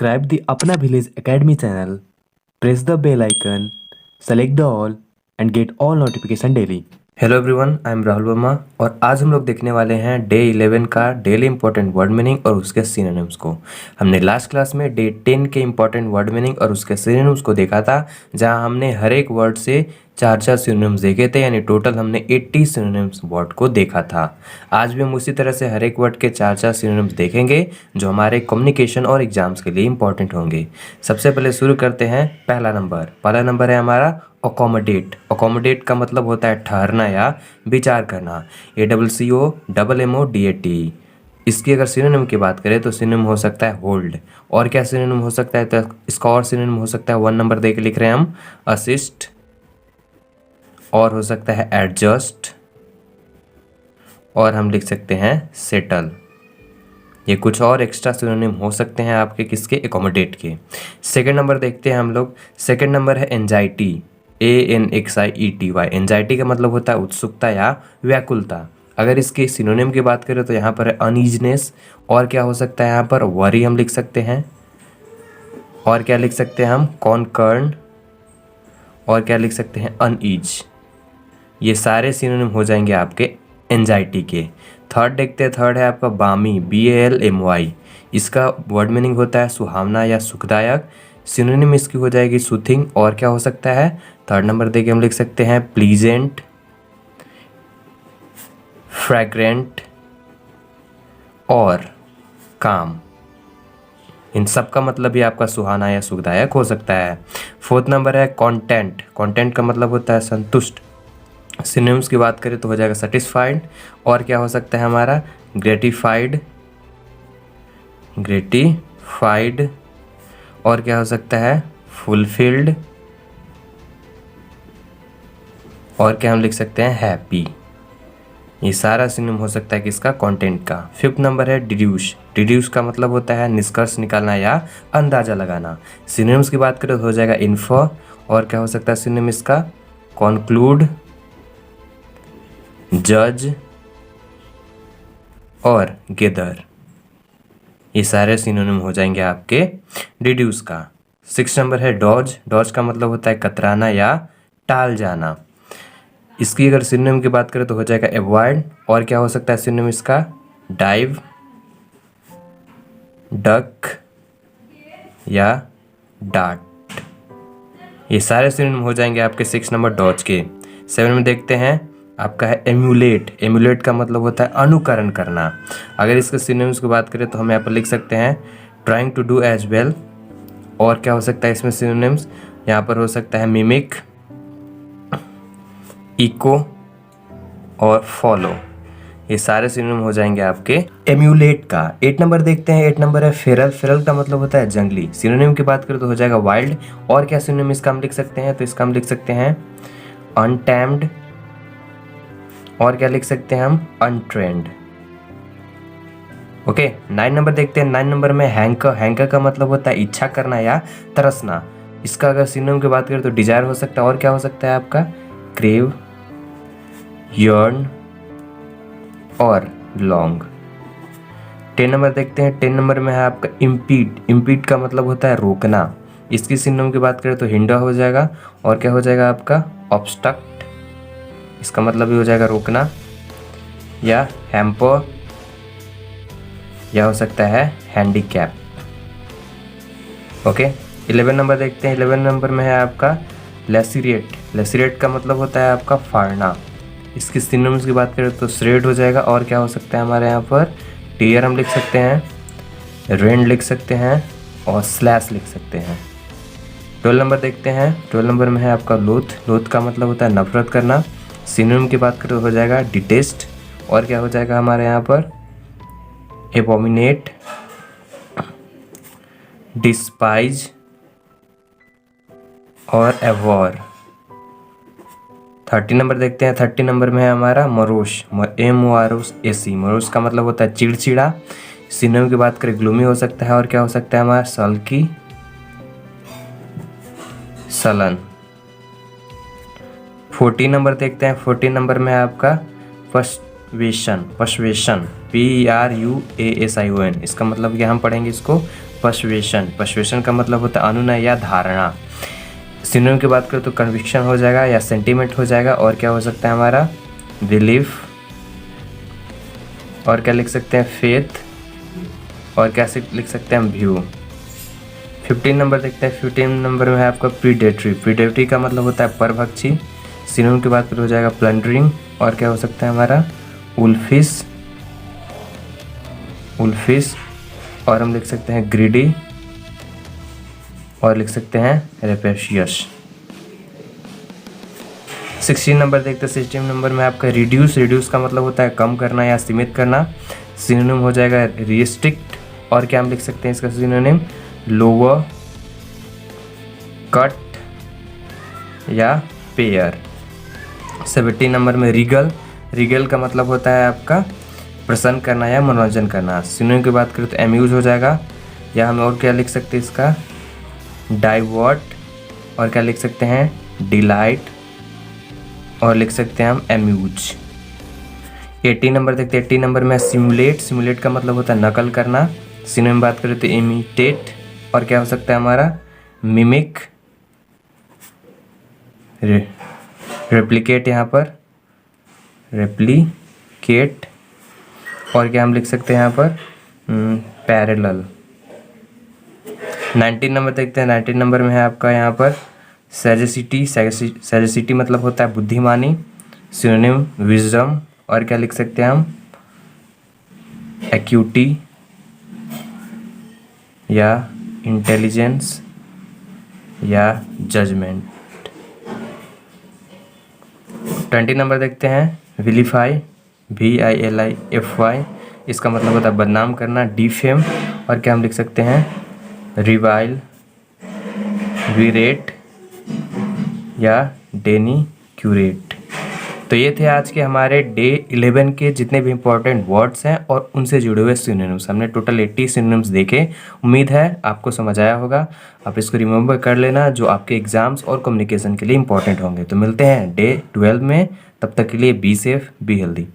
Subscribe the Apna Village Academy channel, press the bell icon, select the all and get all notification daily. Hello everyone, I am Rahul Verma और आज हम लोग देखने वाले हैं day 11 का डेली इंपॉर्टेंट वर्ड मीनिंग और उसके सिनोनिम्स को। हमने लास्ट क्लास में डे 10 के इंपॉर्टेंट वर्ड मीनिंग और उसके सिनोनिम्स को देखा था, जहां हमने हर एक वर्ड से चार चार सिनोनिम्स देखे थे, यानी टोटल हमने 80 सिनोनिम्स वर्ड को देखा था। आज भी हम उसी तरह से हर एक वर्ड के चार चार सिनोनिम्स देखेंगे जो हमारे कम्युनिकेशन और एग्जाम्स के लिए इंपॉर्टेंट होंगे। सबसे पहले शुरू करते हैं। पहला नंबर है हमारा अकोमोडेट। अकोमोडेट का मतलब होता है ठहरना या विचार करना। ACCOMMODAT। इसकी अगर सिनोनिम की बात करें तो सिनोनिम हो सकता है होल्ड। और क्या सिनोनिम हो सकता है? तो इसका और सिनोनिम हो सकता है 1 नंबर दे के लिख रहे हैं हम, असिस्ट। और हो सकता है एडजस्ट। और हम लिख सकते हैं सेटल। ये कुछ और एक्स्ट्रा सिनोनिम हो सकते हैं आपके किसके? एकोमोडेट के। सेकंड नंबर देखते हैं हम लोग। सेकंड नंबर है एंजाइटी। ANXIETY। एंजाइटी का मतलब होता है उत्सुकता या व्याकुलता। अगर इसके सिनोनिम की बात करें तो यहाँ पर है अनईजनेस। और क्या हो सकता है यहाँ पर? वरी हम लिख सकते हैं। और क्या लिख सकते हैं हम? कॉनकर्न। और क्या लिख सकते हैं? अनईज। ये सारे सिनोनिम हो जाएंगे आपके एंजाइटी के। थर्ड देखते हैं। थर्ड है आपका बामी। BALMY। इसका वर्ड मीनिंग होता है सुहावना या सुखदायक। सिनोनिम इसकी हो जाएगी सूथिंग। और क्या हो सकता है? थर्ड नंबर देके हम लिख सकते हैं प्लीजेंट, फ्रैग्रेंट और काम। इन सब का मतलब भी आपका सुहाना या सुखदायक हो सकता है। फोर्थ नंबर है कंटेंट। कंटेंट का मतलब होता है संतुष्ट। सिनोनिम्स की बात करें तो हो जाएगा सेटिस्फाइड। और क्या हो सकता है हमारा? ग्रेटिफाइड। और क्या हो सकता है? फुलफिल्ड। और क्या हम लिख सकते हैं? हैप्पी। ये सारा सिनोनिम हो सकता है किसका? कंटेंट का। फिफ्थ नंबर है डिड्यूस। डिड्यूस का मतलब होता है निष्कर्ष निकालना या अंदाजा लगाना। सिनोनिम्स की बात करें तो हो जाएगा इन्फो। और क्या हो सकता है सिनोनिम इसका? कॉन्क्लूड, जज और गेदर। ये सारे सिनोनिम हो जाएंगे आपके डिड्यूस का। सिक्स नंबर है डॉज। डॉज का मतलब होता है कतराना या टाल जाना। इसकी अगर सिनोनिम की बात करें तो हो जाएगा अवॉइड। और क्या हो सकता है सिनोनिम इसका? डाइव, डक या डाट। ये सारे सिनोनिम हो जाएंगे आपके 6 नंबर डॉज के। 7 में देखते हैं आपका है एम्यूलेट। एम्यूलेट का मतलब होता है अनुकरण करना। अगर इसके सिनोनिम्स की बात करें तो हम यहाँ पर लिख सकते हैं trying to do as well. और क्या हो सकता है इसमें सिनोनिम्स? यहाँ पर हो सकता है मिमिक, इको और फॉलो। ये सारे सिनोनिम हो जाएंगे आपके एम्यूलेट का। 8 नंबर देखते हैं। 8 नंबर है फेरल। फेरल का मतलब होता है जंगली। सिनोनिम की बात करें तो हो जाएगा वाइल्ड। और क्या सिनोनिम इसका हम लिख सकते हैं? तो इसका हम लिख सकते हैं अनटैम्ड। और क्या लिख सकते हैं हम? अनट्रेंड। ओके। 9 नंबर देखते हैं। 9 नंबर में हैंकर। हैंकर का मतलब होता है इच्छा करना या तरसना। इसका अगर सिनोनिम की बात करें तो डिजायर हो सकता है। और क्या हो सकता है आपका? क्रेव, यर्न और लॉन्ग। 10 नंबर देखते हैं। 10 नंबर में है आपका इम्पीड। इम्पीड का मतलब होता है रोकना। इसकी सिनोनिम की बात करें तो हिंडर हो जाएगा। और क्या हो जाएगा आपका? ऑब्स्ट्रक्ट। इसका मतलब भी हो जाएगा रोकना या हैम्पर या हो सकता है हैंडीकैप। ओके। 11 नंबर देखते हैं। 11 नंबर में है आपका लेसिरेट। लेसिरेट का मतलब होता है आपका फाड़ना। इसकी सिनोनिम्स की बात करें तो श्रेड हो जाएगा। और क्या हो सकता है हमारे यहाँ पर? टीयर हम लिख सकते हैं, रेंड लिख सकते हैं और स्लैश लिख सकते हैं। 12 नंबर देखते हैं। 12 नंबर में है आपका लोथ। लोथ का मतलब होता है नफरत करना। सिनोनिम की बात करें तो हो जाएगा डिटेस्ट। और क्या हो जाएगा हमारे यहाँ पर? एबोमिनेट, डिस्पाइज और एवॉर। 30 नंबर देखते हैं। 30 नंबर में है हमारा मरोश। MOROS। मरोश का मतलब होता है चिड़चिड़ा। सिनोनिम की बात करें ग्लूमी हो सकता है। और क्या हो सकता है हमारा? सल्की, सलन। 14 नंबर देखते हैं। 14 नंबर में है आपका पर्सुएशन। PRUASION। इसका मतलब क्या हम पढ़ेंगे इसको? पर्सुएशन, पर्सुएशन का मतलब होता है अनुनय या धारणा। सिनोनिम की बात करें तो कन्विक्शन हो जाएगा या सेंटीमेंट हो जाएगा। और क्या हो सकता है हमारा, बिलीफ। और क्या लिख सकते हैं, फेथ। और क्या लिख सकते हैं हम, व्यू। 15 नंबर देखते हैं। 15 नंबर में है आपका प्रीडेटरी। प्रीडेटरी का मतलब होता है परभक्षी। सिनोनिम की बात करें हो जाएगा प्लंडरिंग। और क्या हो सकता है हमारा, वुल्फिश, वुल्फिश। और हम लिख सकते हैं ग्रीडी। और लिख सकते हैं रेपेशियस। 16 नंबर देखते हैं। 16 नंबर में आपका रिड्यूस। रिड्यूस का मतलब होता है कम करना या सीमित करना। सिनोनिम हो जाएगा रिस्ट्रिक्ट। और क्या हम लिख सकते हैं इसका सिनोनिम, लोअर, कट या पेयर। 17 नंबर में रीगल। रीगल का मतलब होता है आपका प्रसन्न करना या मनोरंजन करना। सिनोनिम की बात करें तो एम्यूज हो जाएगा। या हम और क्या लिख सकते हैं इसका, डाइवर्ट। और क्या लिख सकते हैं, डिलाइट। और लिख सकते हैं हम एम्यूज। 18 नंबर देखते हैं। 18 नंबर में सिमुलेट। सिमुलेट का मतलब होता है नकल करना। सिनोनिम बात करें तो इमिटेट। और क्या हो सकता है हमारा, मिमिक, रेप्लिकेट, यहाँ पर रेप्लिकेट। और क्या हम लिख सकते हैं यहाँ पर, पैरेलल। 19 नंबर देखते हैं। 19 नंबर में है आपका यहाँ पर सैजेसिटी। सैजेसिटी मतलब होता है बुद्धिमानी। Synonym wisdom. और क्या लिख सकते हैं हम, एक्यूटी या इंटेलिजेंस या जजमेंट। 20 नंबर देखते हैं। विलीफाई, VILIFY। इसका मतलब होता है बदनाम करना, डिफेम। और क्या हम लिख सकते हैं, रिवाइल, विरेट या डेनिक्यूरेट। तो ये थे आज के हमारे डे 11 के जितने भी इंपॉर्टेंट वर्ड्स हैं और उनसे जुड़े हुए सिनोनिम्स। हमने टोटल 80 सिनोनिम्स देखे। उम्मीद है आपको समझ आया होगा। आप इसको रिमेंबर कर लेना, जो आपके एग्जाम्स और कम्युनिकेशन के लिए इंपॉर्टेंट होंगे। तो मिलते हैं डे 12 में। तब तक के लिए बी सेफ, बी हेल्दी।